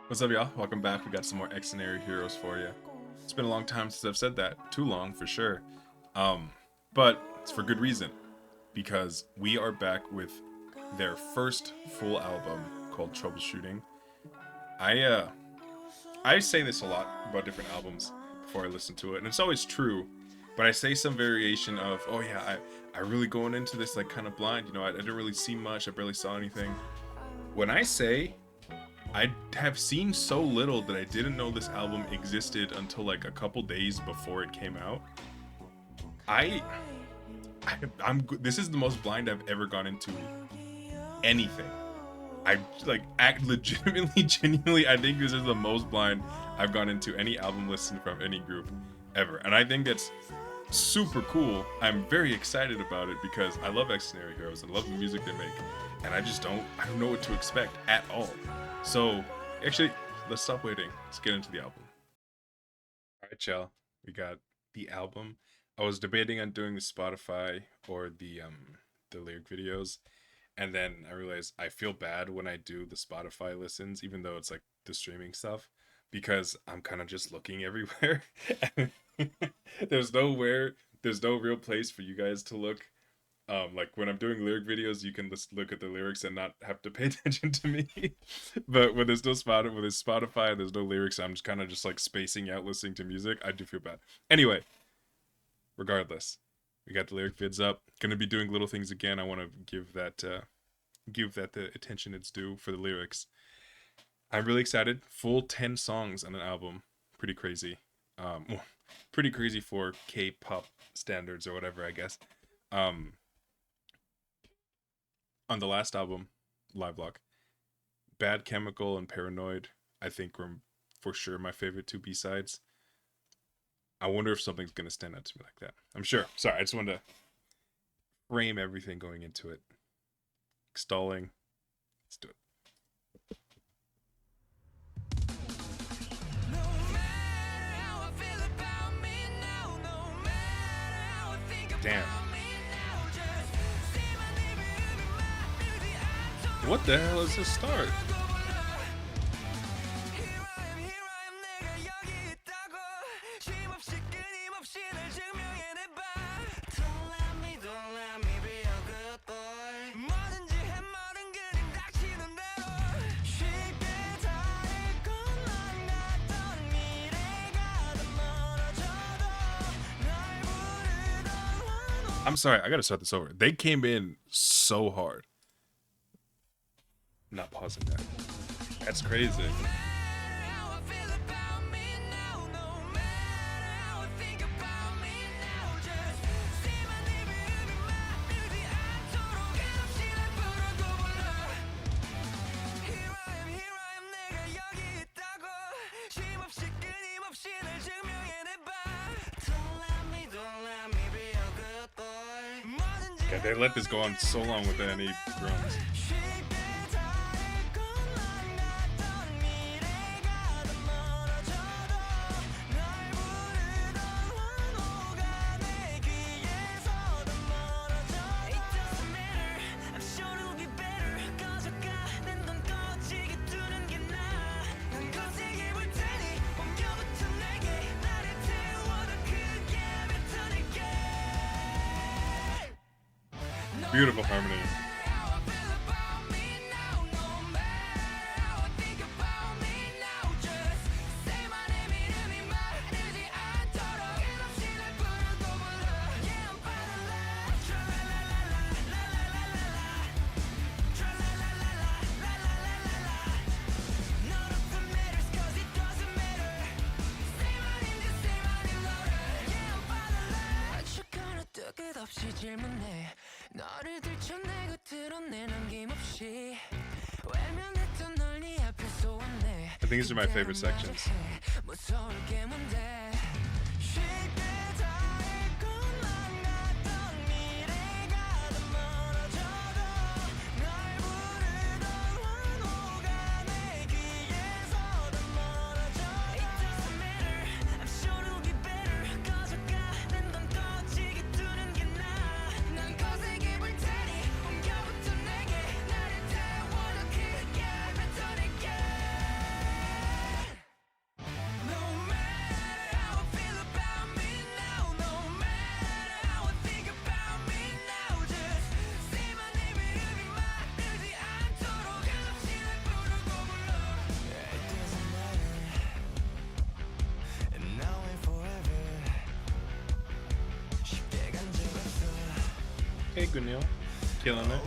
What's up, y'all? Welcome back. We got some more Xdinary heroes for you. It's been a long time since I've said that. Too long, for sure. But it's for good reason. Because we are back with their first full album called Troubleshooting. I say this a lot about different albums before I listen to it, and it's always true. But I say some variation of, oh yeah, I really going into this like kind of blind. You know, I didn't really see much. I barely saw anything. When I say I have seen so little that I didn't know this album existed until like a couple days before it came out. I'm this is the most blind I've ever gone into anything. I like act legitimately, genuinely. I think this is the most blind I've gone into any album listen from any group ever, and I think that's super cool. I'm very excited about it because I love Xdinary Heroes and love the music they make, and I don't know what to expect at all. So actually, let's stop waiting. Let's get into the album. All right, y'all. We got the album. I was debating on doing the Spotify or the lyric videos, and then I realized I feel bad when I do the Spotify listens, even though it's like the streaming stuff, because I'm kind of just looking everywhere. there's no real place for you guys to look. Like when I'm doing lyric videos, you can just look at the lyrics and not have to pay attention to me. But when there's no Spotify, there's no lyrics. I'm just kind of just like spacing out listening to music. I do feel bad. Anyway, regardless, we got the lyric vids up. Gonna be doing little things again. I want to give that the attention it's due for the lyrics. I'm really excited. Full 10 songs on an album. Pretty crazy. Pretty crazy for K-pop standards or whatever, I guess. On the last album, Live Lock, Bad Chemical and Paranoid, I think were for sure my favorite two B-sides. I wonder if something's going to stand out to me like that. I'm sure. Sorry, I just wanted to frame everything going into it. Stalling. Let's do it. Damn. What the hell is this start? I'm sorry, I gotta start this over. They came in so hard. Not pausing that. That's crazy. Okay, they let this go on so long without any drums. Beautiful harmony. I think these are my favorite sections. good, Neil. Killing it.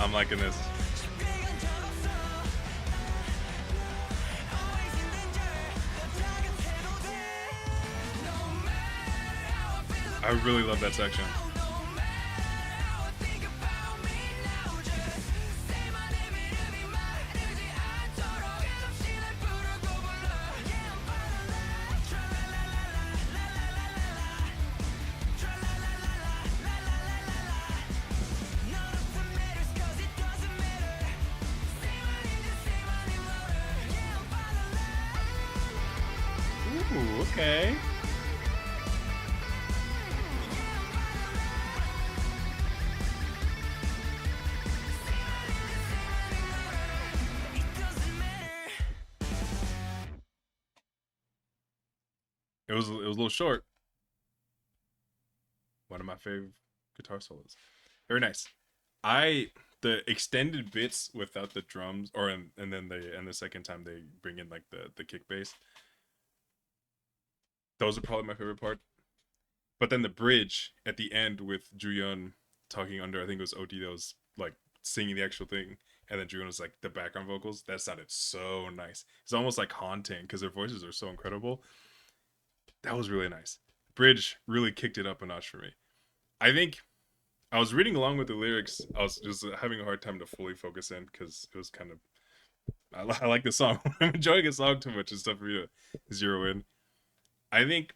I'm liking this. I really love that section. Ooh, okay. It was a little short. One of my favorite guitar solos. Very nice. The extended bits without the drums, and then the second time they bring in like the kick bass. Those are probably my favorite part. But then the bridge at the end with Juyeon talking under, I think it was OT that was like singing the actual thing, and then Juyeon was like the background vocals. That sounded so nice. It's almost like haunting because their voices are so incredible. That was really nice. Bridge really kicked it up a notch for me. I think I was reading along with the lyrics. I was just having a hard time to fully focus in because it was kind of. I like the song. I'm enjoying a song too much. It's tough for me to zero in. I think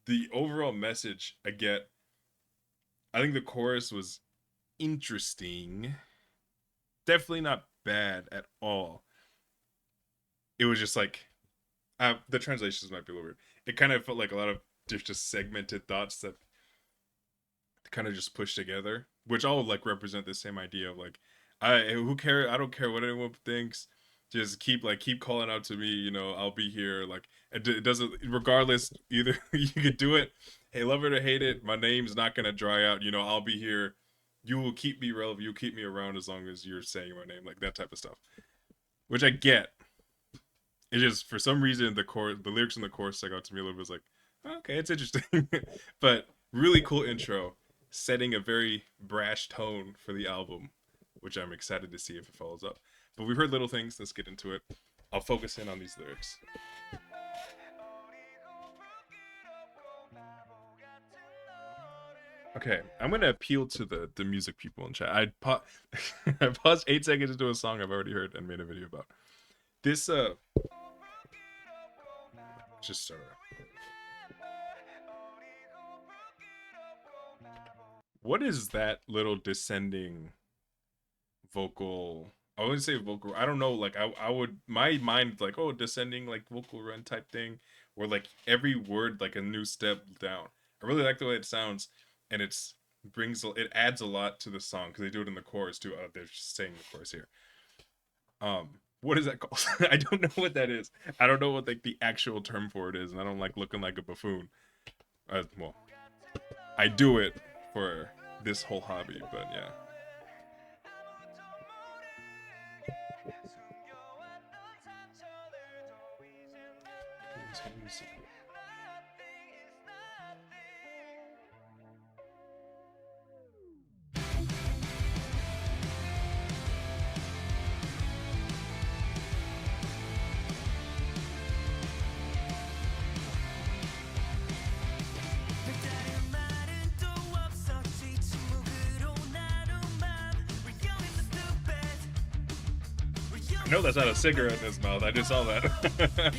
the overall message I get. I think the chorus was interesting. Definitely not bad at all. It was just like the translations might be a little weird. It kind of felt like a lot of just segmented thoughts that kind of just pushed together, which all like represent the same idea of like, I don't care what anyone thinks. Just keep calling out to me. You know, I'll be here. Like it doesn't, regardless. Either you could do it. Hey, love it or hate it, my name's not gonna dry out. You know, I'll be here. You will keep me relevant. You'll keep me around as long as you're saying my name, like that type of stuff. Which I get. It's just for some reason the lyrics in the chorus stuck out to me a little bit. It's like, okay, it's interesting, but really cool intro, setting a very brash tone for the album, which I'm excited to see if it follows up. But we've heard little things. Let's get into it. I'll focus in on these lyrics. Okay, I'm gonna appeal to the music people in chat. I paused 8 seconds into a song I've already heard and made a video about. This just start. What is that little descending vocal? I wouldn't say vocal. I don't know. Like I would, my mind like, oh, descending like vocal run type thing, where like every word like a new step down. I really like the way it sounds, and it adds a lot to the song because they do it in the chorus too. They're just saying the chorus here. What is that called? I don't know what that is. I don't know what like the actual term for it is, and I don't like looking like a buffoon. Well, I do it for this whole hobby, but yeah. No, that's not a cigarette in his mouth. I just saw that.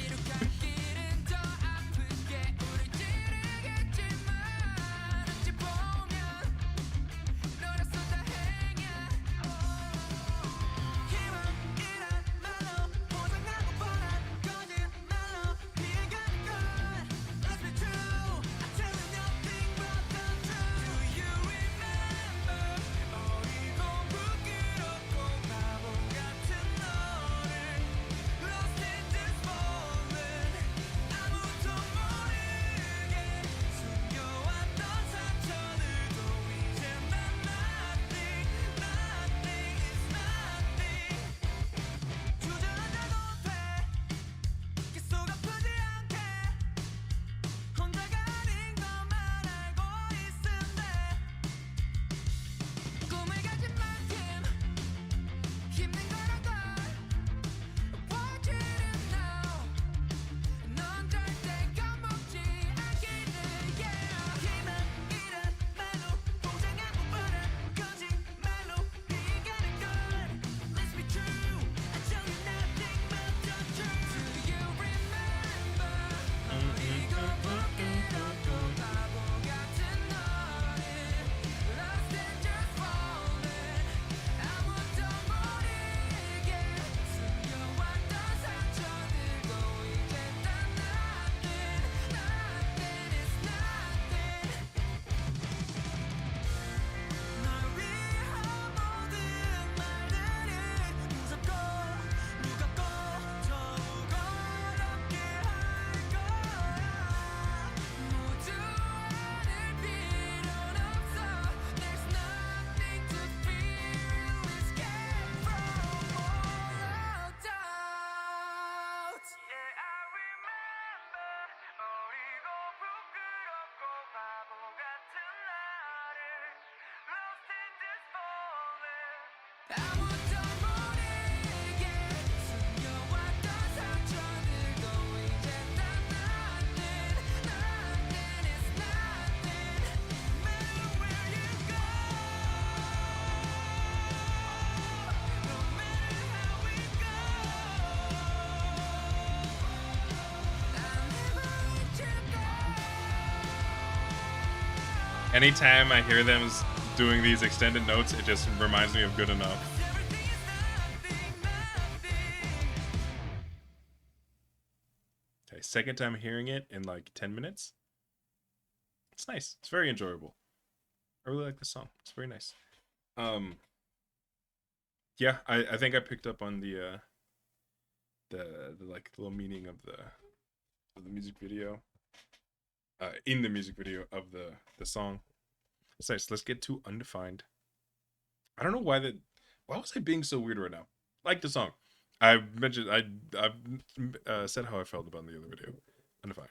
Anytime I hear them doing these extended notes, it just reminds me of Good Enough. Okay, second time hearing it in like 10 minutes. It's nice. It's very enjoyable. I really like this song. It's very nice. Yeah, I think I picked up on the like little meaning of the music video. In the music video of the song. It's nice. Let's get to Undefined. I don't know why was I being so weird right now? Like the song. I mentioned I've said how I felt about the other video. Undefined.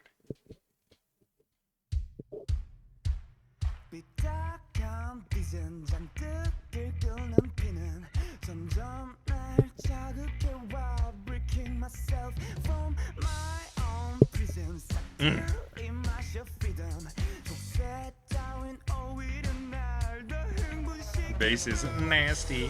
Bass is nasty.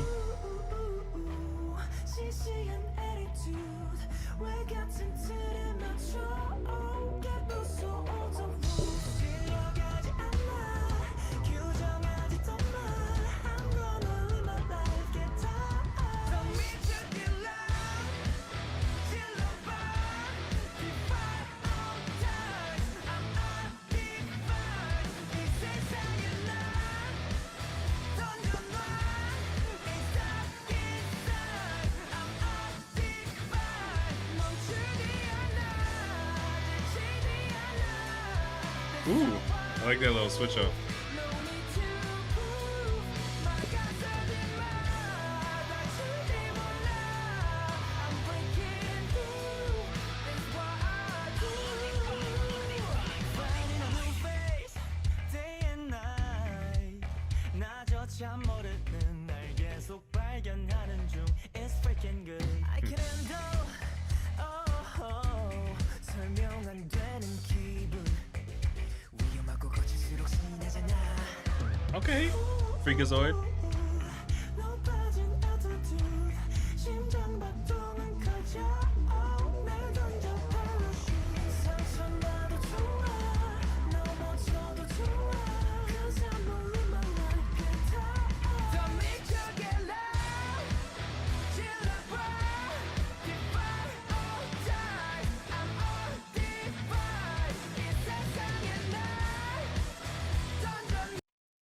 Ooh, I like that little switch up. Okay, Freakazoid.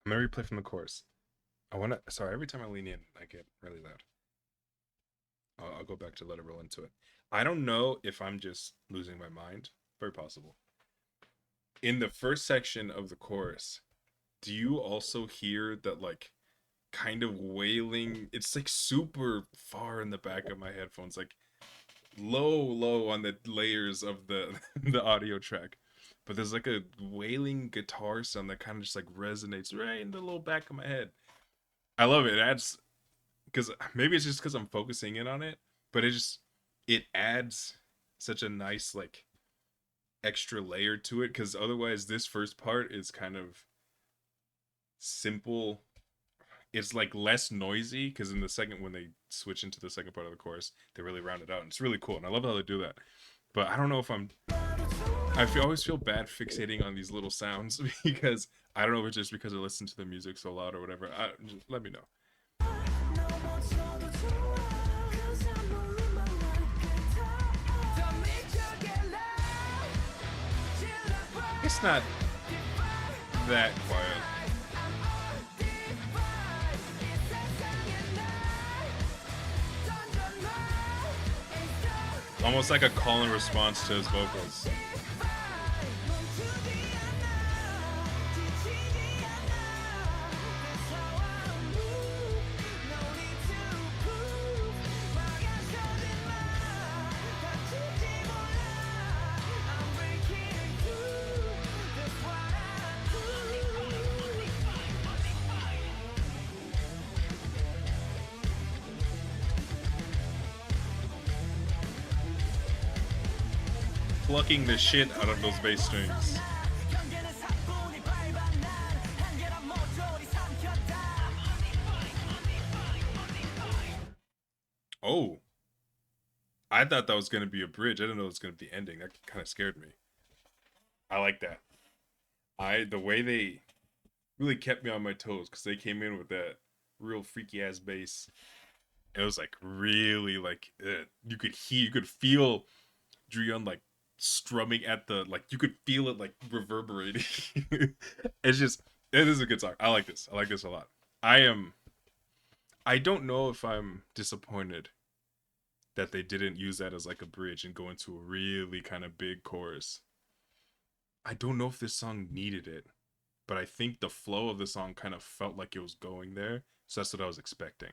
I'm gonna replay from the chorus. Sorry, every time I lean in, I get really loud. I'll go back to let it roll into it. I don't know if I'm just losing my mind. Very possible. In the first section of the chorus, do you also hear that like kind of wailing? It's like super far in the back of my headphones, like low on the layers of the the audio track. But there's like a wailing guitar sound that kind of just like resonates right in the little back of my head. I love it. It adds, because maybe it's just because I'm focusing in on it, but it adds such a nice like extra layer to it, because otherwise this first part is kind of simple. It's like less noisy, because in the second, when they switch into the second part of the chorus, they really round it out, and it's really cool, and I love how they do that. But I don't know if I always feel bad fixating on these little sounds, because I don't know if it's just because I listen to the music so loud or whatever. Just let me know. It's not that quiet. Almost like a call and response to his vocals. plucking the shit out of those bass strings. Oh, I thought that was gonna be a bridge. I didn't know it was gonna be the ending. That kind of scared me. I like that. The way they really kept me on my toes because they came in with that real freaky ass bass. It was like really like you could feel Drion like strumming at the like you could feel it like reverberating. It's just it is a good song. I like this. I like this a lot. I don't know if I'm disappointed that they didn't use that as like a bridge and go into a really kind of big chorus. I don't know if this song needed it, but I think the flow of the song kind of felt like it was going there. So that's what I was expecting.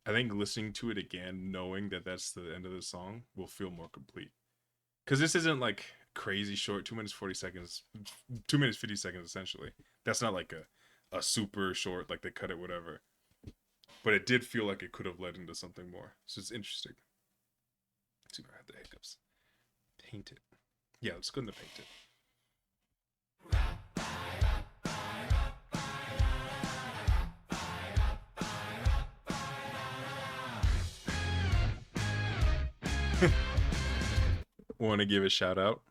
I think listening to it again, knowing that that's the end of the song, will feel more complete. Because this isn't like crazy short, 2 minutes 40 seconds, 2 minutes 50 seconds essentially. That's not like a super short, like they cut it whatever. But it did feel like it could have led into something more. So it's interesting. Let's see if I have the hiccups. Paint it. Yeah, let's go into paint it. Want to give a shout out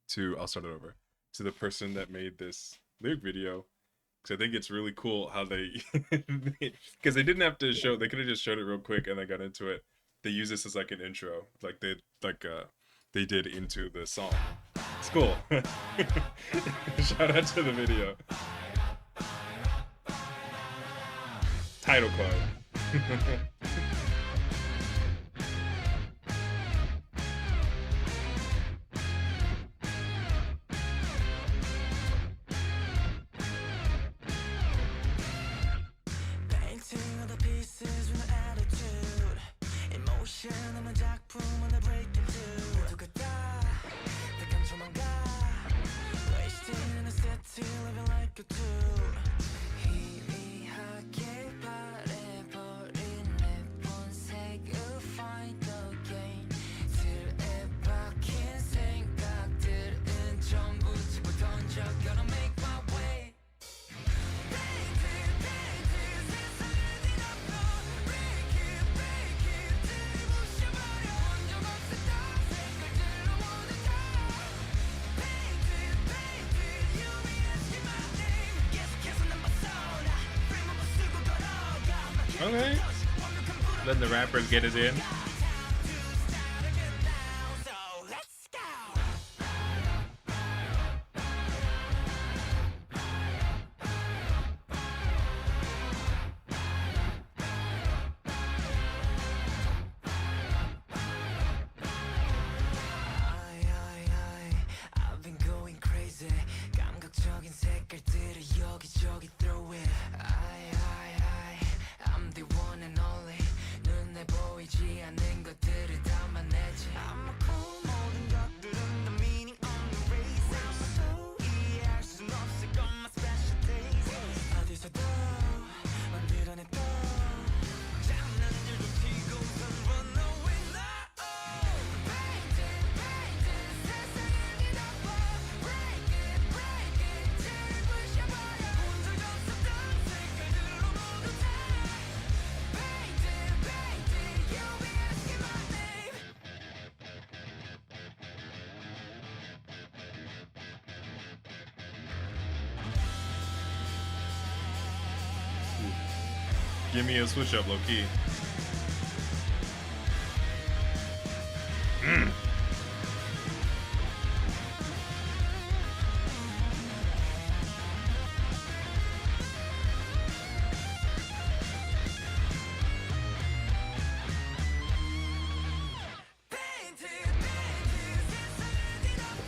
to, I'll start it over, to the person that made this lyric video, because I think it's really cool how they, because they didn't have to show, they could have just showed it real quick and they got into it. They use this as like an intro, like they did into the song. It's cool. Shout out to the video. Title card. Okay. Letting the rappers get it in. Give me a switch up, low key.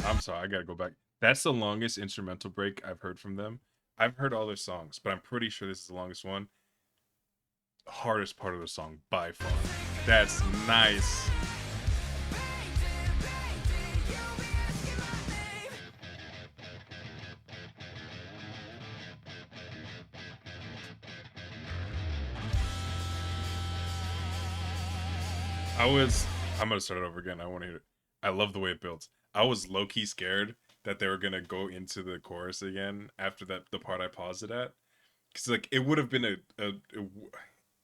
I'm sorry, I gotta go back. That's the longest instrumental break I've heard from them. I've heard all their songs, but I'm pretty sure this is the longest one. Hardest part of the song by far. That's nice. I'm gonna start it over again. I want to hear it. I love the way it builds. I was low key scared that they were gonna go into the chorus again after the part I paused it at, because like it would have been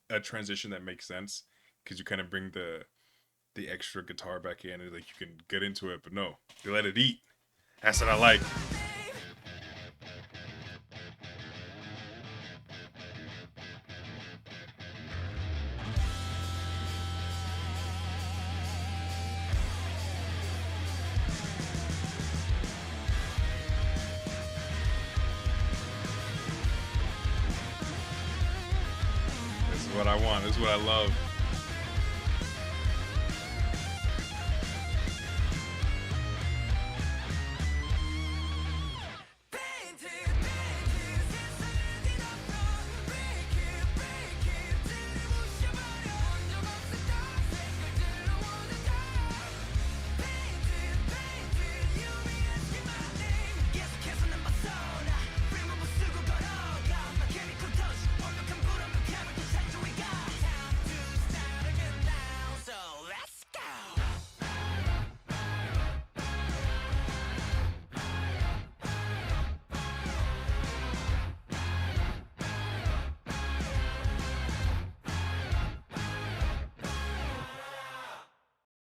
a transition that makes sense because you kind of bring the extra guitar back in and like you can get into it, but no, you let it eat. That's what I like. This is what I want. This is what I love.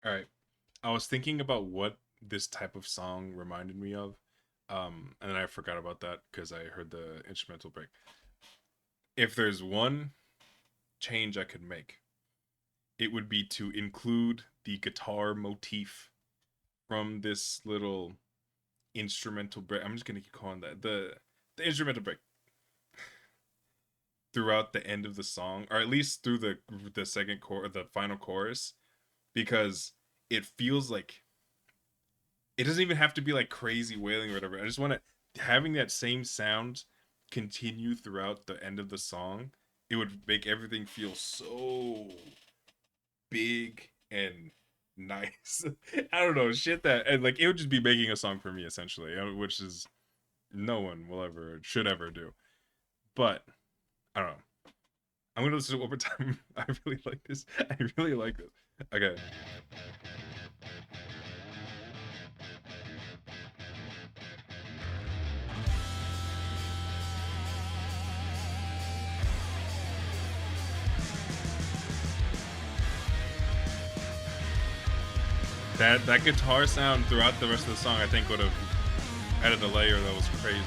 All right. I was thinking about what this type of song reminded me of. And I forgot about that because I heard the instrumental break. If there's one change I could make, it would be to include the guitar motif from this little instrumental break. I'm just gonna keep calling that the instrumental break throughout the end of the song, or at least through the second the final chorus, because it feels like it doesn't even have to be like crazy wailing or whatever. I just want to having that same sound continue throughout the end of the song. It would make everything feel so big and nice. I don't know, shit that, and like it would just be making a song for me essentially, which is no one will ever should ever do. But I don't know. I'm gonna listen to it one more time. I really like this. I really like this. Okay. That guitar sound throughout the rest of the song, I think, would have added a layer that was crazy.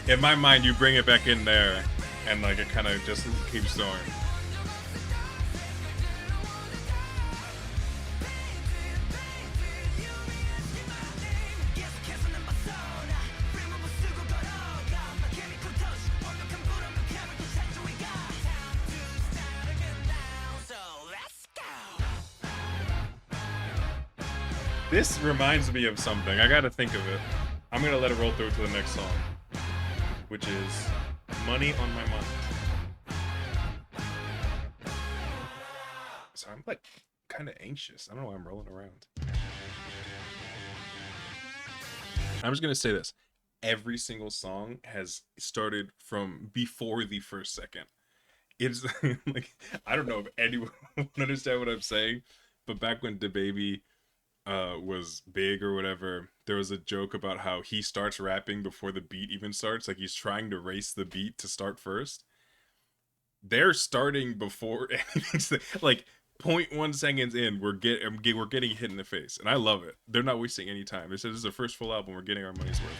In my mind, you bring it back in there, and like it kind of just keeps going. This reminds me of something. I gotta think of it. I'm gonna let it roll through to the next song, which is Money on My Mind. So I'm like kind of anxious. I don't know why I'm rolling around. I'm just gonna say this. Every single song has started from before the first second. It's like, I don't know if anyone would understand what I'm saying, but back when DaBaby was big or whatever, there was a joke about how he starts rapping before the beat even starts, like he's trying to race the beat to start first. They're starting before anything, like 0.1 seconds in, we're getting hit in the face, and I love it. They're not wasting any time. They said this is the first full album, we're getting our money's worth.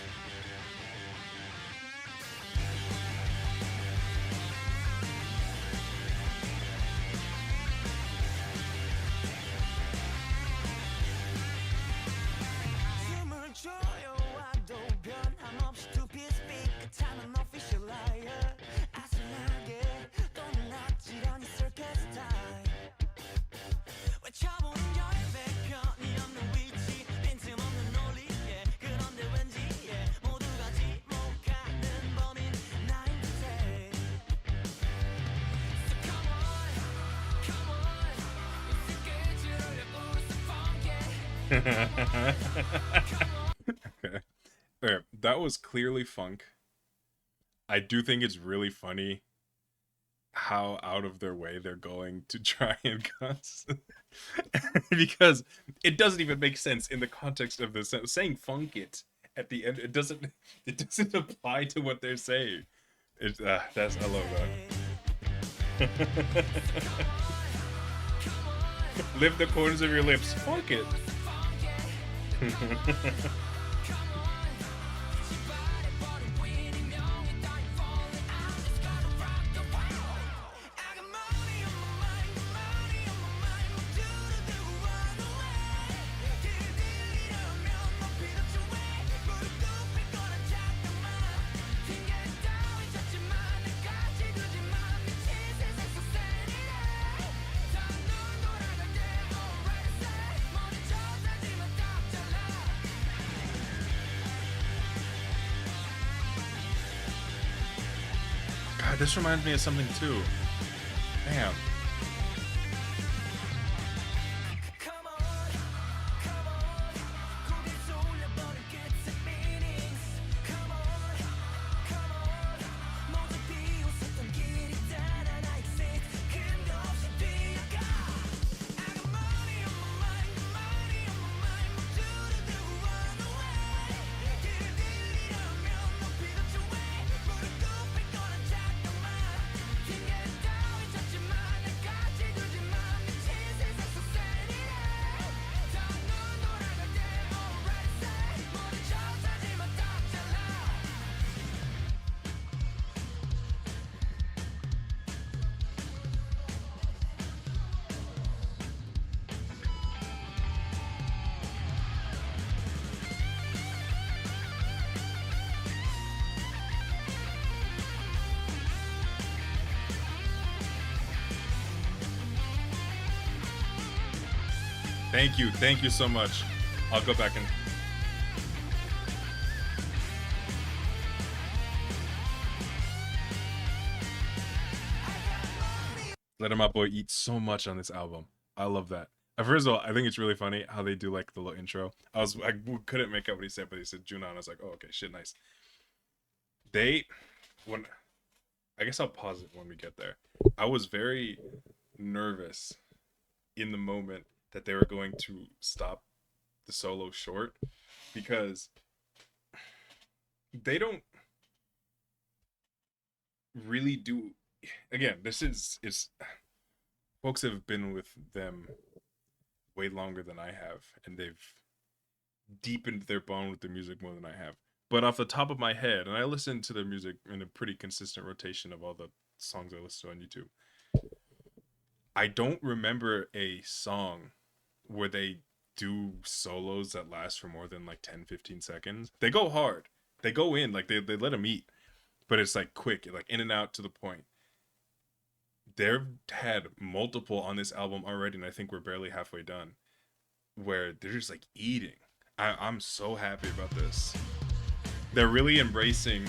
Okay. That was clearly funk. I do think it's really funny how out of their way they're going to try and cuss because it doesn't even make sense in the context of the sentence. Saying funk it at the end, it doesn't apply to what they're saying. It's that's I love that. Lift the corners of your lips, funk it. God, this reminds me of something too. Damn. Thank you so much. I'll go back and let my boy eat so much on this album. I love that. First of all, I think it's really funny how they do like the little intro. I couldn't make out what he said, but he said Junon. I was like, oh okay, shit, nice. They when I guess I'll pause it when we get there. I was very nervous in the moment that they were going to stop the solo short because they don't really do. Again, this is folks have been with them way longer than I have, and they've deepened their bond with the music more than I have. But off the top of my head, and I listen to their music in a pretty consistent rotation of all the songs I listen to on YouTube, I don't remember a song where they do solos that last for more than like 10-15 seconds. They go hard. They go in, like they let them eat. But it's like quick, like in and out to the point. They've had multiple on this album already, and I think we're barely halfway done, where they're just like eating. I'm so happy about this. They're really embracing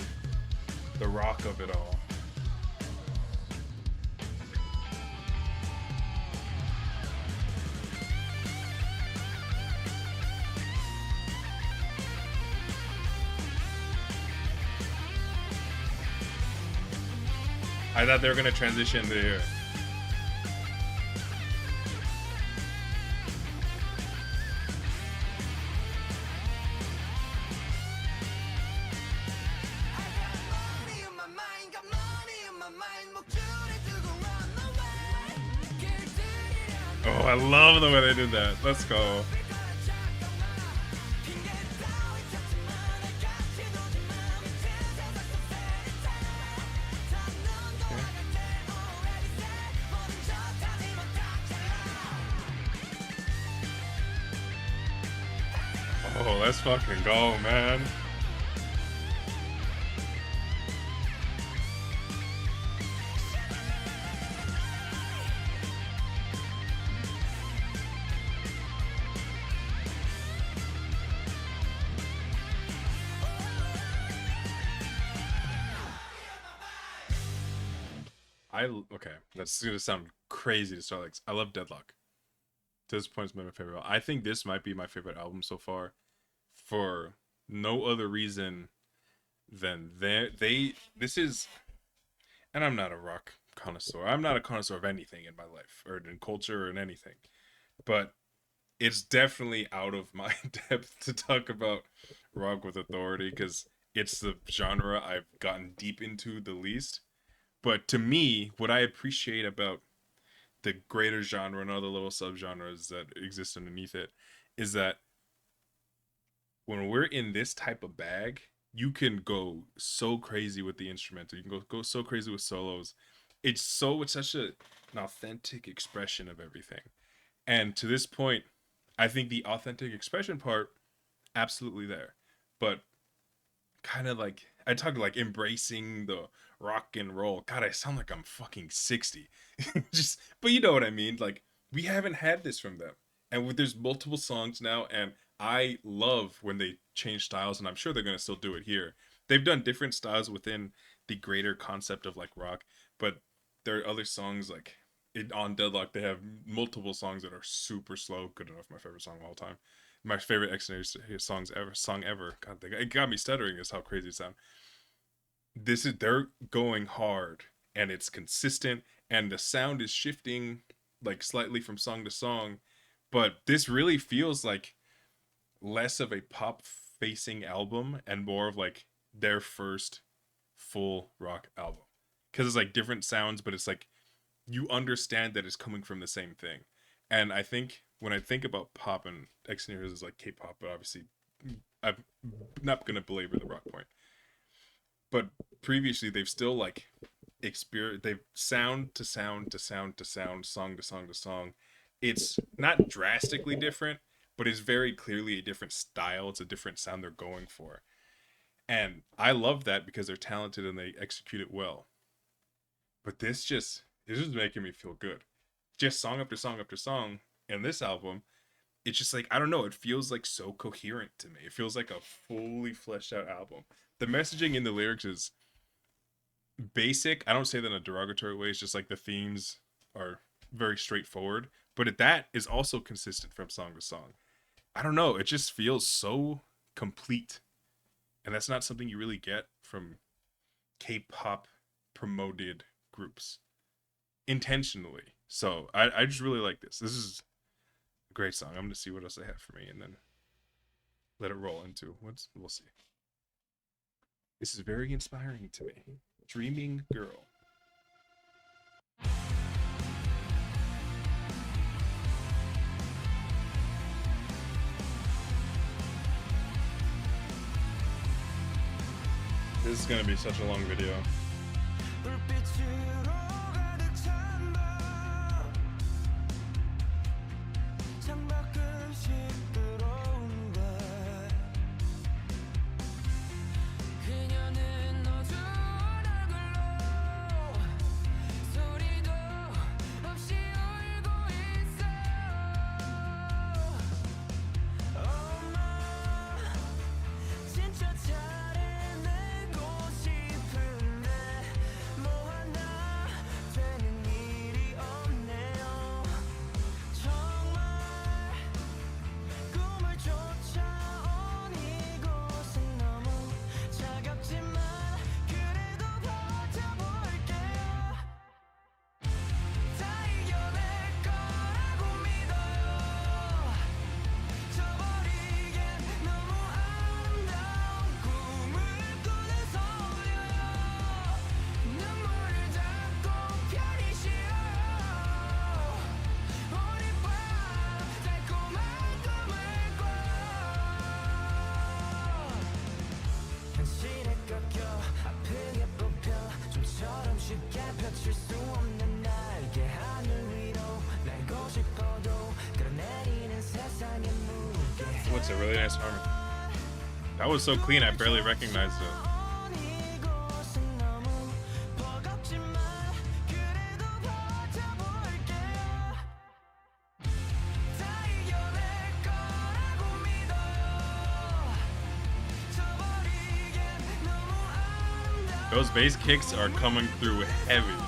the rock of it all. I thought they were gonna transition to here. Oh, I love the way they did that. Let's go. Oh, let's fucking go, man. Okay, that's gonna sound crazy to start. Like, I love Deadlock. To this point, it's been my favorite. I think this might be my favorite album so far, for no other reason then this is, and I'm not a rock connoisseur. I'm not a connoisseur of anything in my life or in culture or in anything, but it's definitely out of my depth to talk about rock with authority because it's the genre I've gotten deep into the least. But to me, what I appreciate about the greater genre and all the little subgenres that exist underneath it is that when we're in this type of bag, you can go so crazy with the instrumental. You can go so crazy with solos. It's such an authentic expression of everything. And to this point, I think the authentic expression part absolutely there. But kind of like I talk like embracing the rock and roll. God, I sound like I'm fucking 60. Just but you know what I mean? Like we haven't had this from them. And there's multiple songs now and I love when they change styles and I'm sure they're going to still do it here. They've done different styles within the greater concept of like rock, but there are other songs like on Deadlock they have multiple songs that are super slow. Good enough, my favorite song of all time. My favorite Xdinary song ever. God, it got me stuttering. Is how crazy it sounds. This is they're going hard and it's consistent and the sound is shifting like slightly from song to song, but this really feels like less of a pop facing album and more of like their first full rock album because it's like different sounds, but it's like you understand that it's coming from the same thing. And I think when I think about pop and Xdinary is like K-pop, but obviously I'm not gonna belabor the rock point. But previously they've still like they've sound to sound to sound to sound, song to song to song. It's not drastically different, but it's very clearly a different style. It's a different sound they're going for. And I love that because they're talented and they execute it well. But this is making me feel good. Just song after song after song in this album, it's just like I don't know, it feels like so coherent to me. It feels like a fully fleshed out album. The messaging in the lyrics is basic. I don't say that in a derogatory way. It's just like the themes are very straightforward, but that is also consistent from song to song. I don't know, it just feels so complete. And that's not something you really get from K-pop promoted groups intentionally. So I just really like this. This is a great song. I'm gonna see what else they have for me and then let it roll into we'll see. This is very inspiring to me. Dreaming Girl. This is gonna be such a long video. What's a really nice harmony. That was so clean I barely recognized it. Those bass kicks are coming through heavy.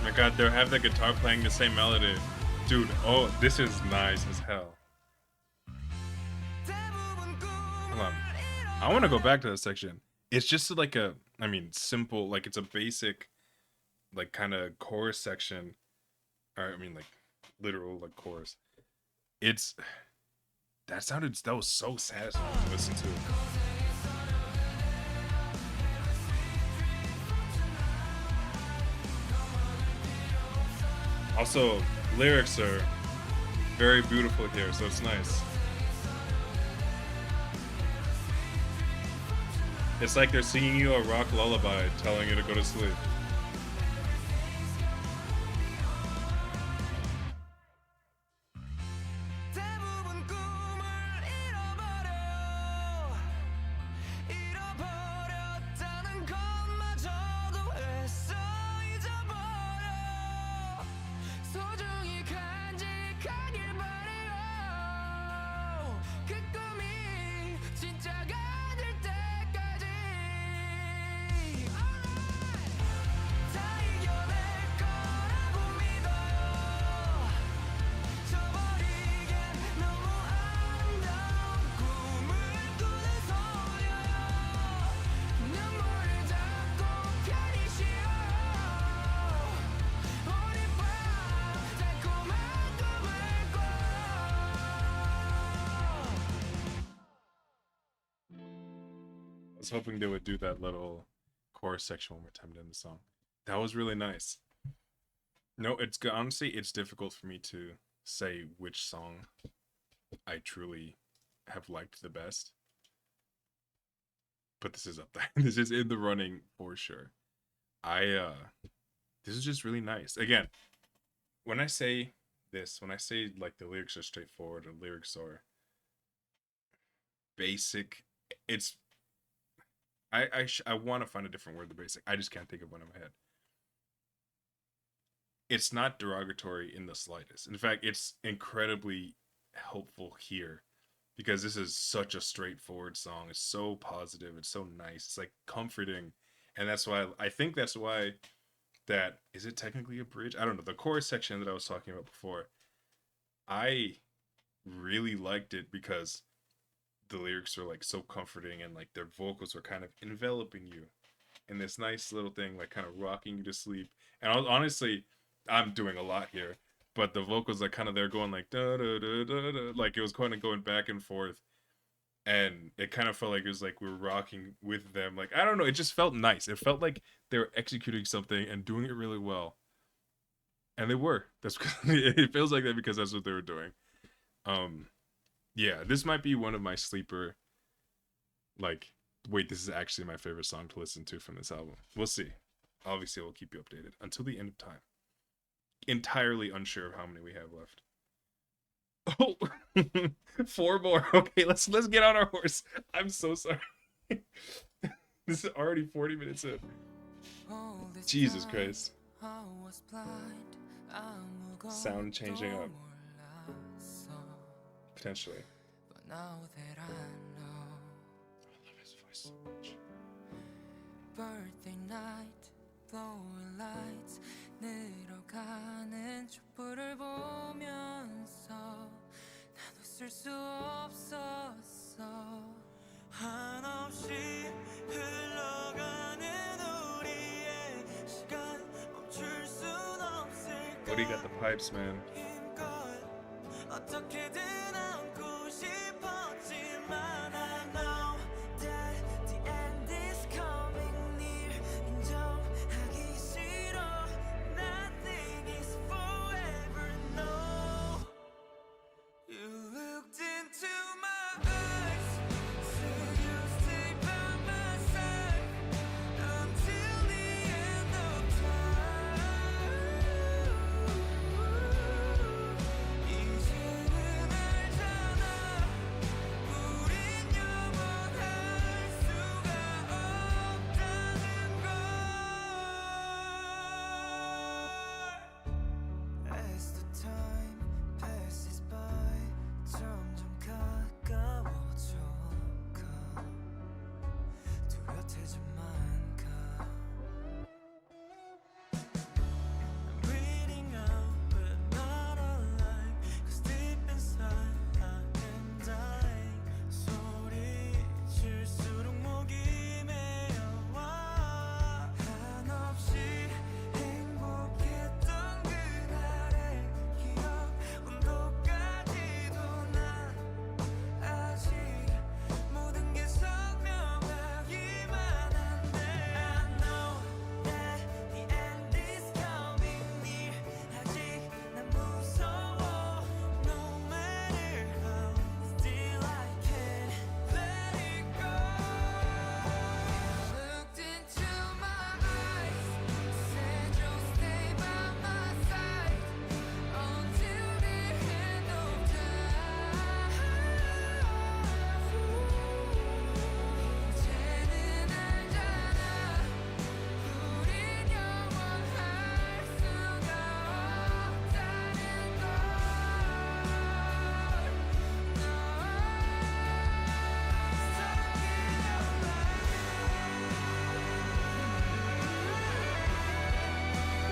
Oh my god, they have the guitar playing the same melody. Dude, oh, this is nice as hell. Hold on. I want to go back to that section. It's just like a, I mean, simple, like it's a basic, like kind of chorus section. Or, I mean, like literal, like chorus. It's, that was so satisfying to listen to. Also, lyrics are very beautiful here, so it's nice. It's like they're singing you a rock lullaby, telling you to go to sleep. I was hoping they would do that little chorus section one more time to end the song. That was really nice. No, it's honestly, it's difficult for me to say which song I truly have liked the best. But this is up there. This is in the running for sure. This is just really nice. Again, when I say this, when I say like the lyrics are straightforward, the lyrics are basic, it's I want to find a different word than basic. I just can't think of one in my head. It's not derogatory in the slightest. In fact, it's incredibly helpful here because this is such a straightforward song. It's so positive. It's so nice. It's like comforting. And that's why I think that's why that is it technically a bridge? I don't know. The chorus section that I was talking about before, I really liked it because the lyrics are like so comforting and like their vocals are kind of enveloping you in this nice little thing, like kind of rocking you to sleep. And honestly, I'm doing a lot here, but the vocals are kind of there going like da da da da da, like it was kind of going back and forth, and it kind of felt like it was like we were rocking with them. Like I don't know, it just felt nice. It felt like they were executing something and doing it really well, and they were. That's it feels like that because that's what they were doing. Yeah, this might be one of my sleeper, like, wait, this is actually my favorite song to listen to from this album. We'll see. Obviously, we'll keep you updated until the end of time. Entirely unsure of how many we have left. Oh, 4 more. Okay, let's get on our horse. I'm so sorry. This is already 40 minutes in. Jesus Christ. Sound changing up. Potentially. But now that I love his voice so much. Birthday night, blowing lights, 늘어가는 촛불을 보면서 나도 쓸 수 없었어. 한없이 흘러가는 우리의 시간 멈출 순 없을까. What do you got the pipes, man? 어떻게든 안고 싶었지만 I know that the end is coming near. 인정하기 싫어. Nothing is forever. No. You looked into my eyes, so you stay by my side until the end of time.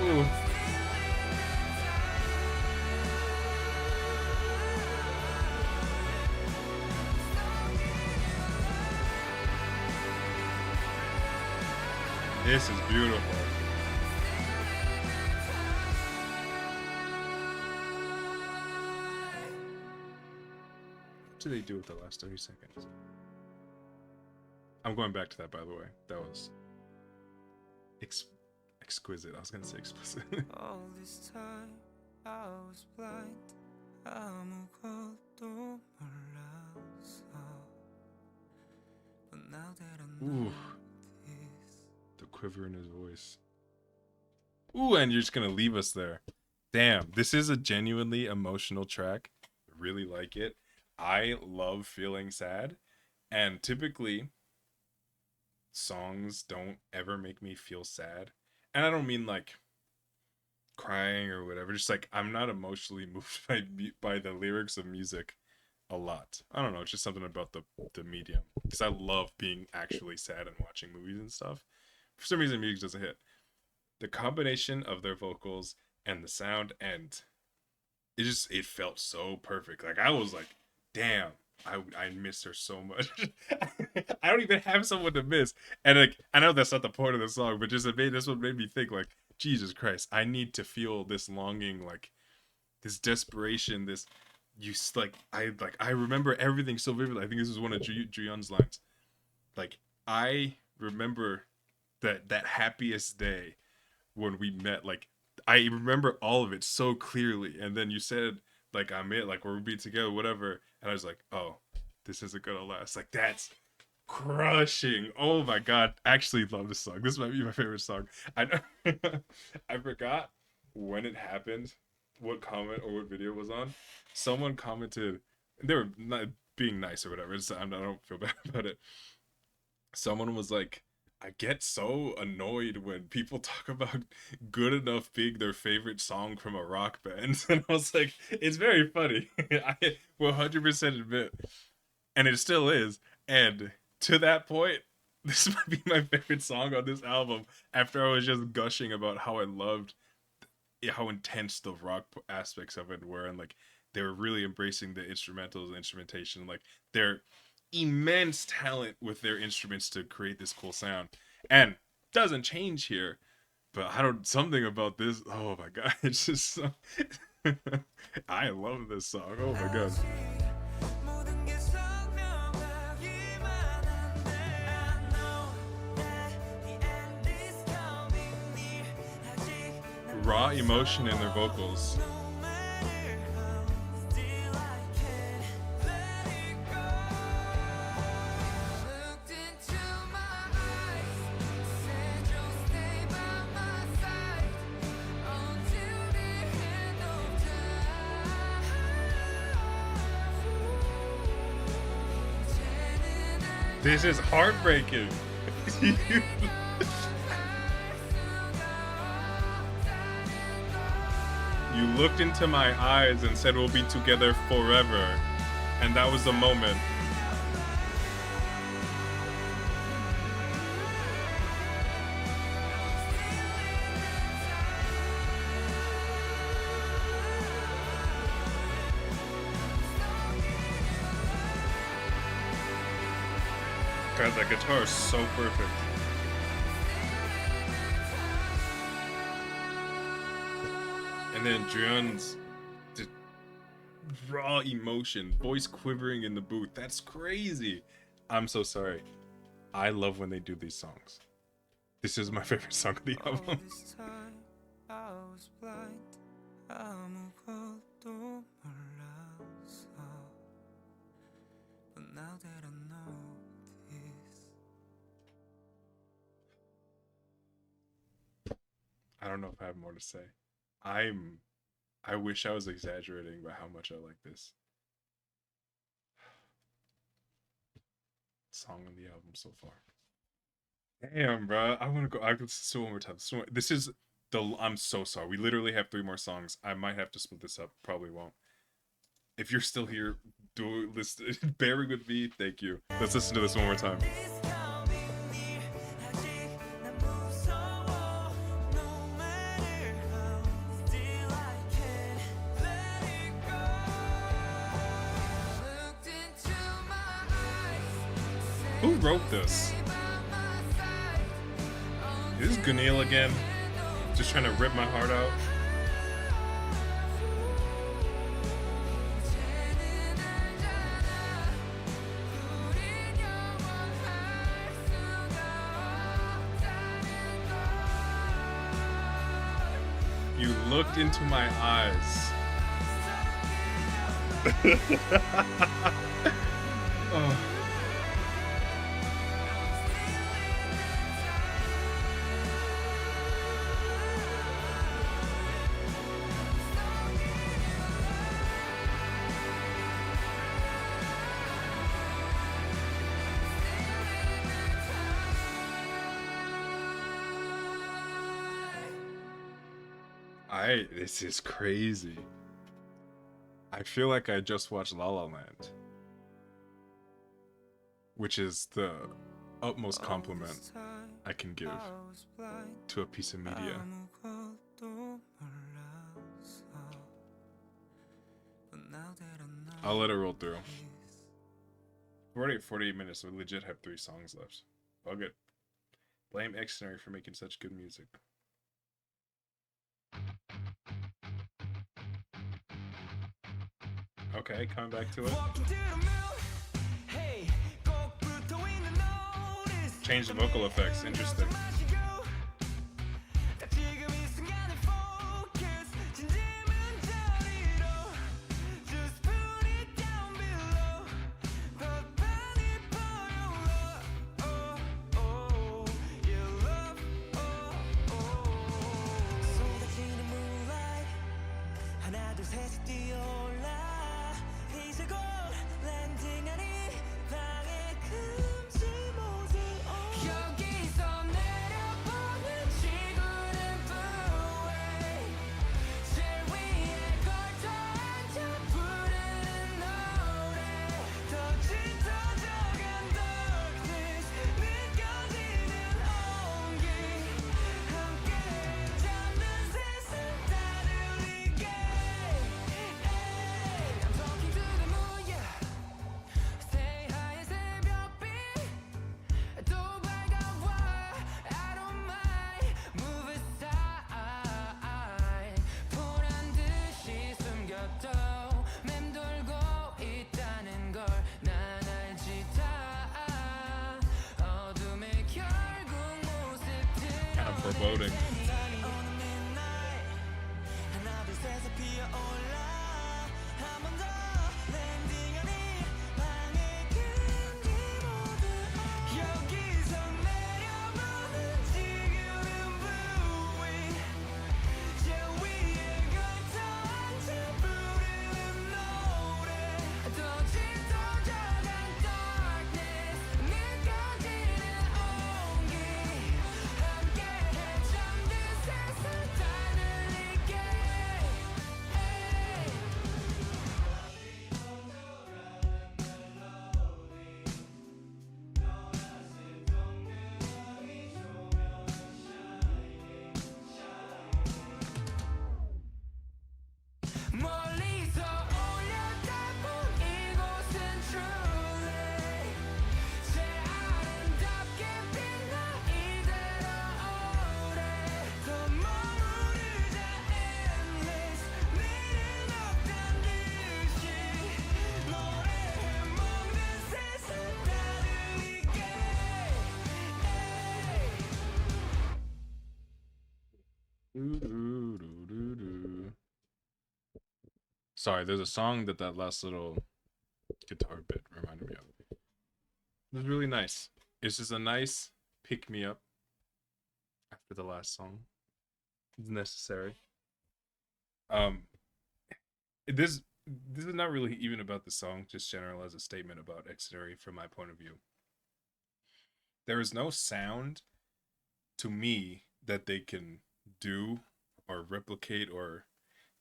Ooh. This is beautiful. What did they do with the last 30 seconds? I'm going back to that, by the way. That was exquisite. I was gonna say explicit. All this time I was blind. 아무것도 몰랐어. But now that I know this. The quiver in his voice. Ooh, and you're just gonna leave us there. Damn, this is a genuinely emotional track. I really like it. I love feeling sad, and typically songs don't ever make me feel sad. And I don't mean like crying or whatever, just like I'm not emotionally moved by the lyrics of music a lot. I don't know, it's just something about the medium, because I love being actually sad and watching movies and stuff. For some reason music doesn't hit. The combination of their vocals and the sound, and it felt so perfect. Like I was like, damn, I miss her so much. I don't even have someone to miss. And like, I know that's not the point of the song, but this one made me think like, Jesus Christ, I need to feel this longing, like this desperation, this I remember everything so vividly. I think this is one of Juyun's lines. Like, I remember that happiest day when we met. Like, I remember all of it so clearly. And then you said, like, I'm it, like we'll be together, whatever. And I was like, oh, this isn't gonna last. Like, that's crushing. Oh my god, I actually love this song. This might be my favorite song. I I forgot when it happened, what comment or what video was on. Someone commented, they were not being nice or whatever. I don't feel bad about it. Someone was like, I get so annoyed when people talk about Good Enough being their favorite song from a rock band. And I was like, it's very funny. I will 100% admit. And it still is. And to that point, this might be my favorite song on this album, after I was just gushing about how I loved how intense the rock aspects of it were, and like they were really embracing the instrumentals and instrumentation, like their immense talent with their instruments to create this cool sound. And doesn't change here, but something about this, oh my god, it's just so I love this song. Oh my god. Raw emotion in their vocals. This is heartbreaking. You looked into my eyes and said we'll be together forever. And that was the moment. God, that guitar is so perfect. And then Juyun's raw emotion, voice quivering in the booth. That's crazy. I'm so sorry. I love when they do these songs. This is my favorite song of the album. All this time I was blind. 아무것도 몰랐어. But now that I know this. I don't know if I have more to say. I wish I was exaggerating about how much I like this song on the album so far. Damn, bro. I want to go. I could listen to it one more time. This is I'm so sorry. We literally have 3 more songs. I might have to split this up. Probably won't. If you're still here, do listen. Bearing with me. Thank you. Let's listen to this one more time. Who wrote this? Is this Gunil again? Just trying to rip my heart out? You looked into my eyes. Oh. This is crazy. I feel like I just watched La La Land, which is the utmost compliment I can give to a piece of media. I'll let it roll through. We're already at 48 minutes, so we legit have 3 songs left. Bug it. Blame Xdinary for making such good music. Okay, coming back to it. Change the vocal effects, interesting. Foreboding. Sorry, there's a song that last little guitar bit reminded me of. It was really nice. It's just a nice pick me up after the last song. It's necessary. This is not really even about the song, just general as a statement about Xdinary from my point of view. There is no sound to me that they can do or replicate or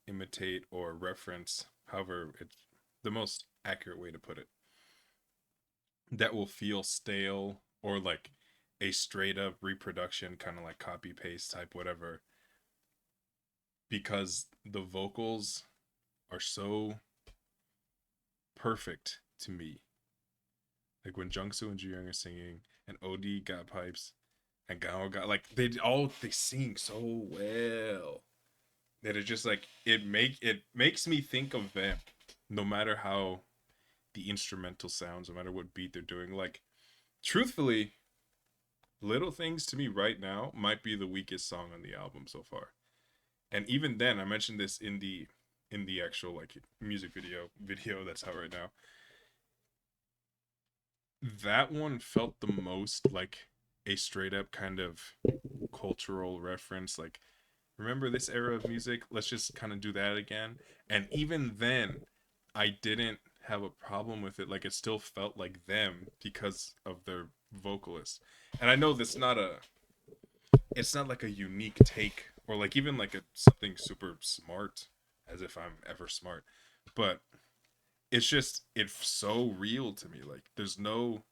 imitate or reference, however it's the most accurate way to put it, that will feel stale or like a straight up reproduction, kind of like copy paste type whatever, because the vocals are so perfect to me Like when Jungsu and Jiyoung are singing, and OD got pipes, and Gao got like they sing so well that it's just like it makes me think of them, no matter how the instrumental sounds, no matter what beat they're doing. Like truthfully, Little Things to me right now might be the weakest song on the album so far. And even then, I mentioned this in the actual like music video that's out right now. That one felt the most like a straight up kind of cultural reference. Like, remember this era of music? Let's just kind of do that again. And even then, I didn't have a problem with it. Like, it still felt like them because of their vocalist. And I know it's not like a unique take or like even like something super smart, as if I'm ever smart, but it's so real to me. Like there's no,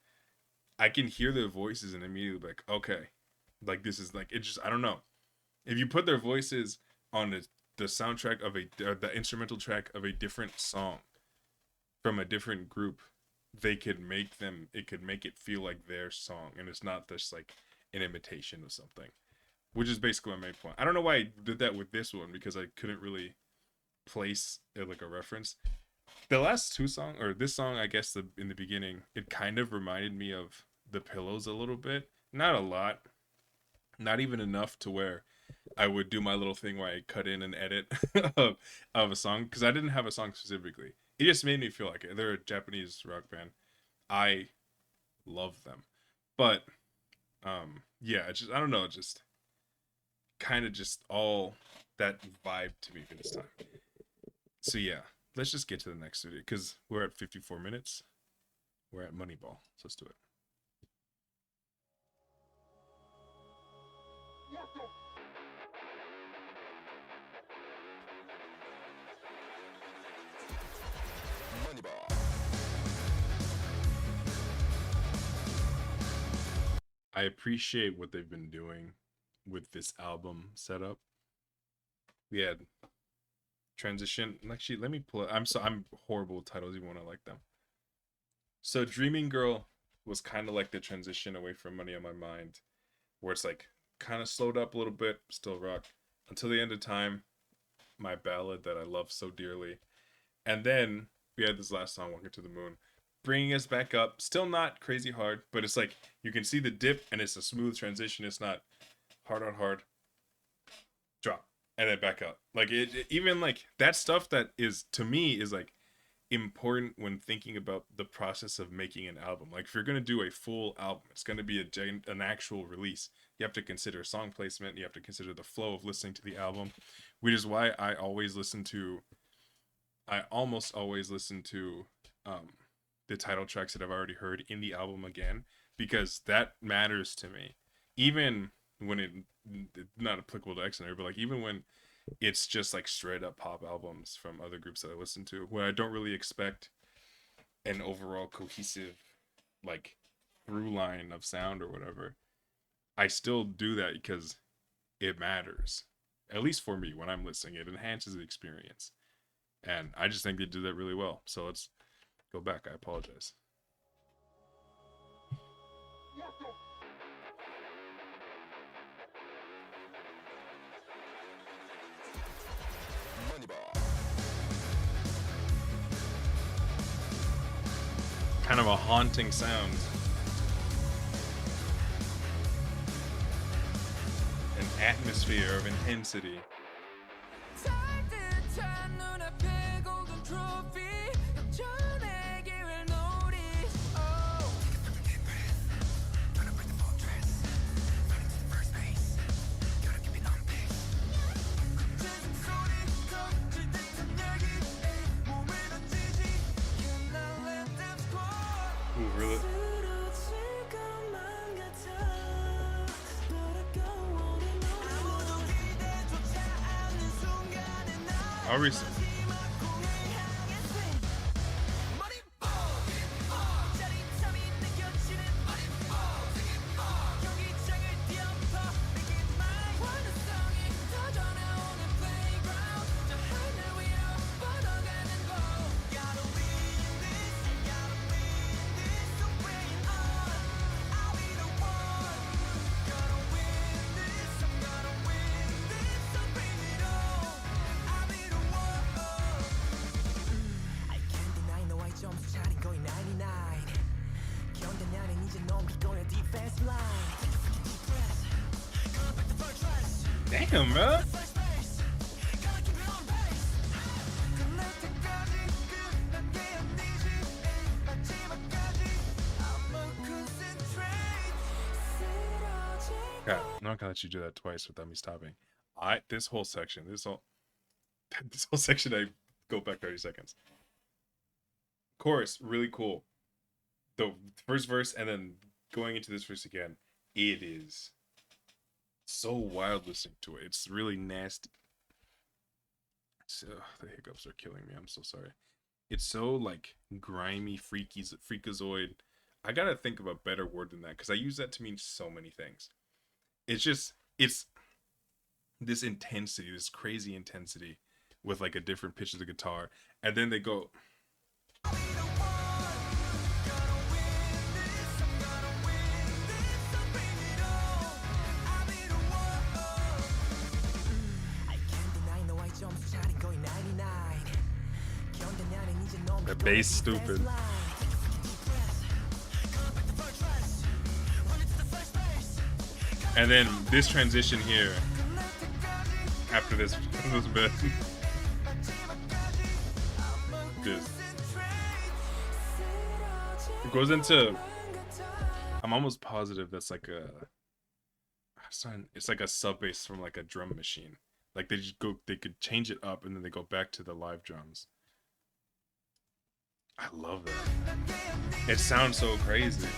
I can hear their voices and immediately like, okay, like this is like, it just, I don't know, if you put their voices on the soundtrack of the instrumental track of a different song from a different group, it could make it feel like their song, and it's not just like an imitation of something, which is basically my main point. I don't know why I did that with this one, because I couldn't really place it like a reference. The last two songs, or this song, I guess in the beginning, it kind of reminded me of The Pillows a little bit. Not a lot, not even enough to where I would do my little thing where I cut in and edit of a song, because I didn't have a song specifically. It just made me feel like it. They're a Japanese rock band. I love them, but yeah, it's just, I don't know, just kind of just all that vibe to me for this time. So yeah, let's just get to the next video because we're at 54 minutes. We're at Moneyball, so let's do it. I appreciate what they've been doing with this album setup. We had transition. Actually, let me pull it. I'm horrible with titles even when I like them. So Dreaming Girl was kind of like the transition away from Money on My Mind, where it's like kind of slowed up a little bit, still rock, until the end of time, my ballad that I love so dearly. And then we had this last song, Walking to the Moon, bringing us back up. Still not crazy hard, but it's like you can see the dip and it's a smooth transition. It's not hard on hard, drop, and then back up. Like it even like that stuff that is, to me, is like important when thinking about the process of making an album. Like if you're going to do a full album, it's going to be an actual release. You have to consider song placement. You have to consider the flow of listening to the album, which is why I almost always listen to the title tracks that I've already heard in the album again, because that matters to me. Even when it's not applicable to Xdinary, but like even when it's just like straight up pop albums from other groups that I listen to, where I don't really expect an overall cohesive like through line of sound or whatever, I still do that because it matters. At least for me, when I'm listening, it enhances the experience. And I just think they did that really well. So let's go back. I apologize. Kind of a haunting sound. An atmosphere of intensity. Ooh, really? How recent? Damn, man. Yeah, I'm not gonna let you do that twice without me stopping. This whole section, this whole section, I go back 30 seconds. Chorus, really cool. The first verse and then going into this verse again, it is so wild listening to it. It's really nasty. So the hiccups are killing me. I'm so sorry. It's so like grimy, freakazoid. I gotta think of a better word than that because I use that to mean so many things. It's this intensity, this crazy intensity with like a different pitch of the guitar, and then they go. The bass stupid. And then this transition here after this bit. This. It goes into, I'm almost positive that's like it's like a sub bass from like a drum machine. Like they could change it up and then they go back to the live drums. I love that. It sounds so crazy.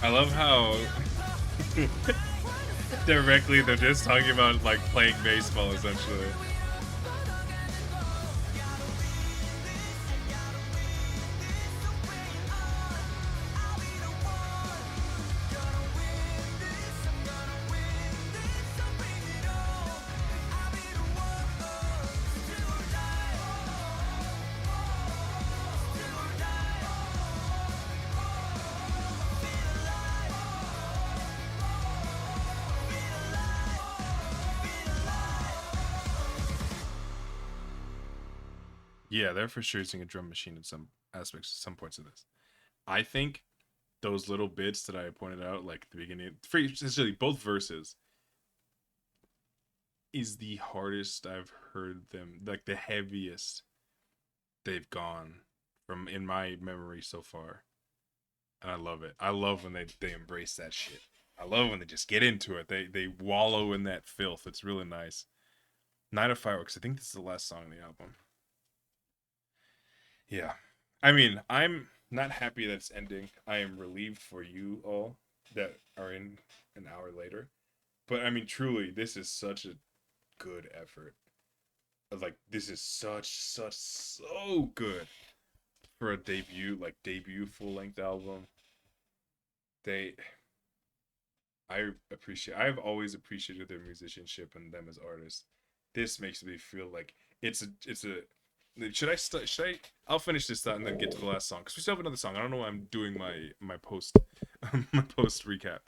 I love how directly they're just talking about like playing baseball essentially. Yeah, they're for sure using a drum machine in some aspects, some points of this. I think those little bits that I pointed out, like the beginning, essentially both verses, is the hardest I've heard them, like the heaviest they've gone from in my memory so far. And I love it. I love when they embrace that shit. I love when they just get into it. They wallow in that filth. It's really nice. Night of Fireworks. I think this is the last song on the album. Yeah. I mean, I'm not happy that it's ending. I am relieved for you all that are in an hour later. But I mean, truly, this is such a good effort. Like, this is so good for a debut full length album. They, I've always appreciated their musicianship and them as artists. This makes me feel like it's a should I I'll finish this thought and then get to the last song because we still have another song. I don't know why I'm doing my post my post recap.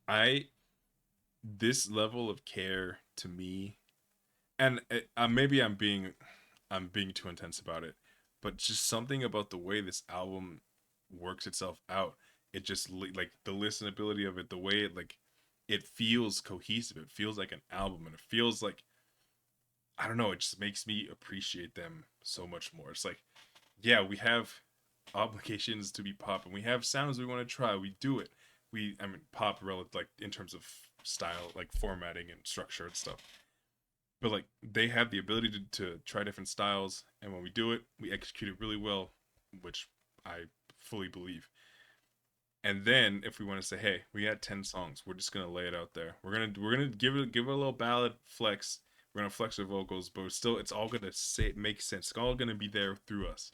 I This level of care to me, and maybe I'm being too intense about it, but just something about the way this album works itself out. It just like the listenability of it, the way it like it feels cohesive. It feels like an album, and it feels like, I don't know, it just makes me appreciate them so much more. It's like, yeah, we have obligations to be pop and we have sounds we want to try. We do it. I mean, pop relative, like in terms of style, like formatting and structure and stuff. But like they have the ability to try different styles, and when we do it, we execute it really well, which I fully believe. And then if we want to say, hey, we had 10 songs, we're just gonna lay it out there. We're gonna give it a little ballad flex, We're gonna flex our vocals, but still, it's all gonna make sense. It's all gonna be there through us,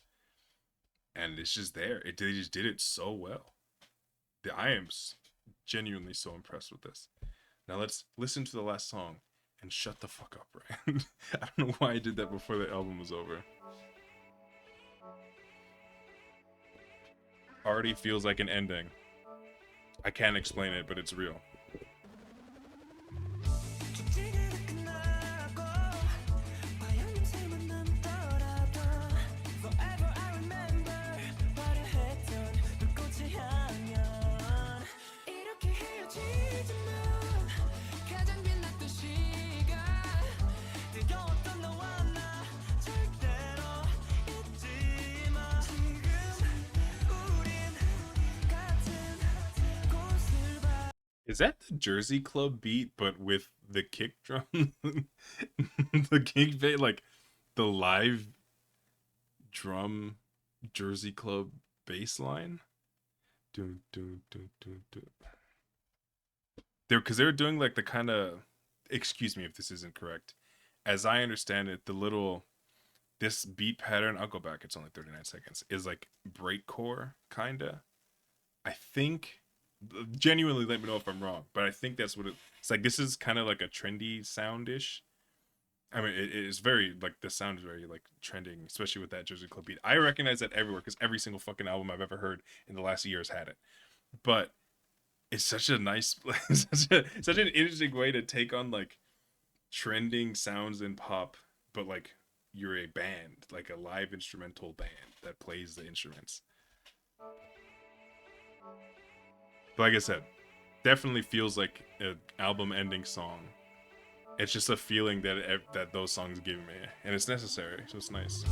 and it's just there. They just did it so well. I am genuinely so impressed with this. Now let's listen to the last song and shut the fuck up, Ryan. I don't know why I did that before the album was over. Already feels like an ending. I can't explain it, but it's real. Is that the Jersey Club beat, but with the kick drum? The kick beat, like the live drum Jersey Club bass line? Because they're doing like the kind of, excuse me if this isn't correct, as I understand it, this beat pattern, I'll go back, it's only 39 seconds, is like breakcore, kinda. I think, genuinely let me know if I'm wrong, but I think that's what it's like. This is kind of like a trendy sound-ish. I mean, it is very, like, the sound is very, like, trending, especially with that Jersey Club beat. I recognize that everywhere, because every single fucking album I've ever heard in the last year has had it. But it's such a nice, such an interesting way to take on, like, trending sounds in pop, but, like, you're a band, like a live instrumental band that plays the instruments. But like I said, definitely feels like an album-ending song. It's just a feeling that those songs give me, and it's necessary, so it's nice.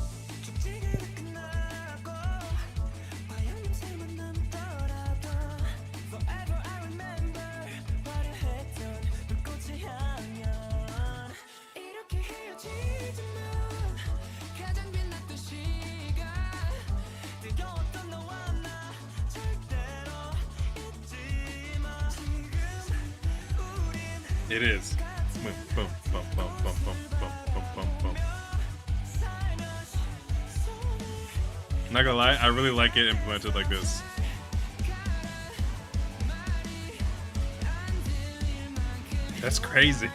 It is. Boom, boom, boom, boom, boom, boom, boom, boom, boom, boom. Not gonna lie, I really like it implemented like this. That's crazy.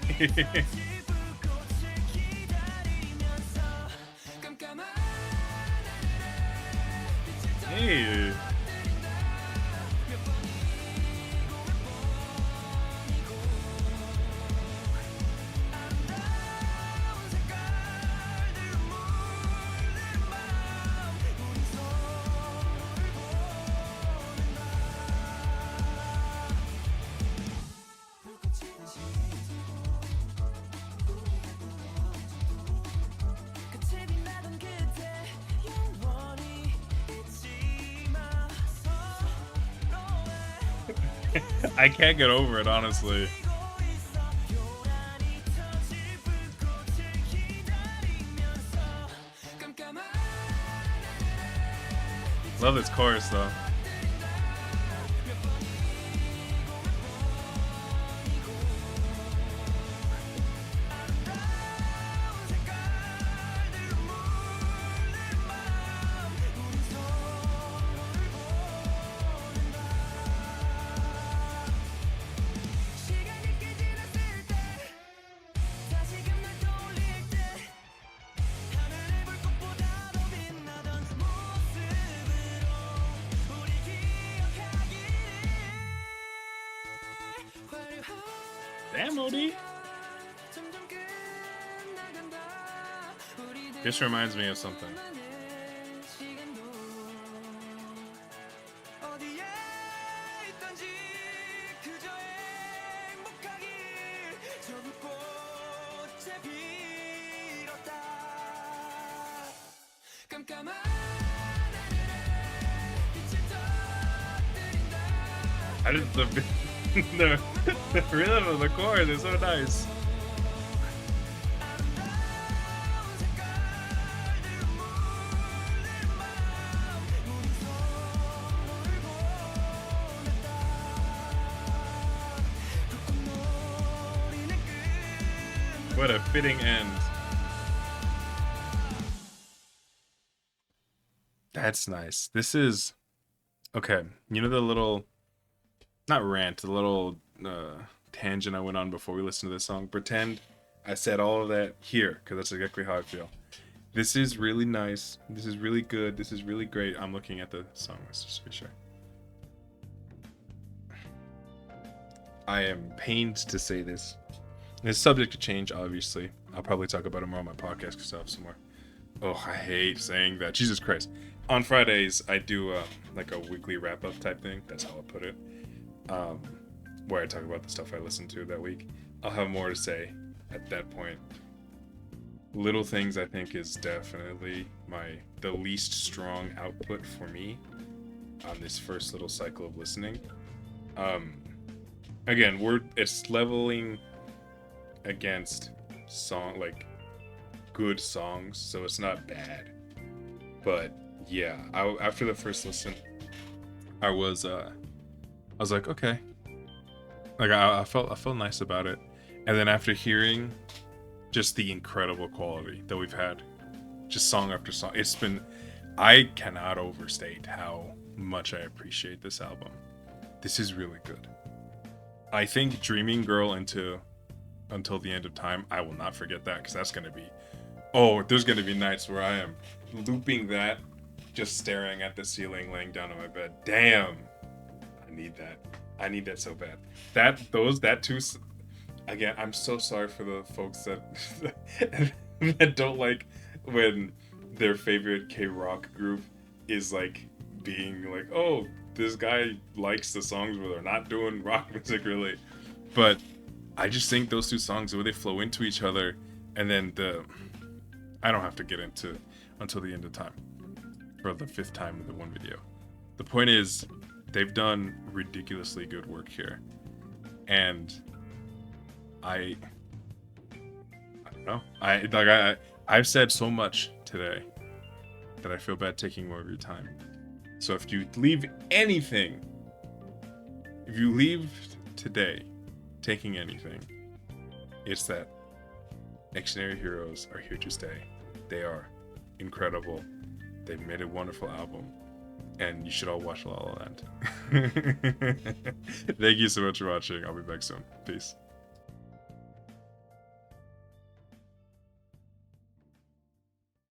Hey. I can't get over it, honestly. Love this chorus, though. Damn, AOTY. This reminds me of something. I just the rhythm of the chorus is so nice. What a fitting end. That's nice. This is okay. You know the little, not rant, the little tangent I went on before we listened to this song. Pretend I said all of that here, because that's exactly how I feel. This is really nice. This is really good. This is really great. I'm looking at the song. Let's just be sure. I am pained to say this. It's subject to change, obviously. I'll probably talk about it more on my podcast because I have some more. Oh, I hate saying that. Jesus Christ. On Fridays, I do like a weekly wrap-up type thing. That's how I put it. Where I talk about the stuff I listened to that week. I'll have more to say at that point. Little Things, I think, is definitely the least strong output for me on this first little cycle of listening. Again, it's leveling against good songs, so it's not bad. But yeah, after the first listen, I was like, okay, like I felt nice about it, and then after hearing just the incredible quality that we've had, just song after song, I cannot overstate how much I appreciate this album. This is really good. I think Dreaming Girl Until the End of Time, I will not forget that, because that's gonna be, there's gonna be nights where I am looping that, just staring at the ceiling, laying down on my bed. Damn, I need that so bad. That too. Again, I'm so sorry for the folks that don't like when their favorite K-rock group is like being like, oh, this guy likes the songs where they're not doing rock music really. But I just think those two songs, the way they flow into each other, and then I don't have to get into Until the End of Time for the 5th time in the one video. The point is, they've done ridiculously good work here, and I don't know. I've said so much today that I feel bad taking more of your time. So if you leave today taking anything, it's that Xdinary Heroes are here to stay. They are incredible. They've made a wonderful album, and you should all watch La La Land. Thank you so much for watching. I'll be back soon. Peace.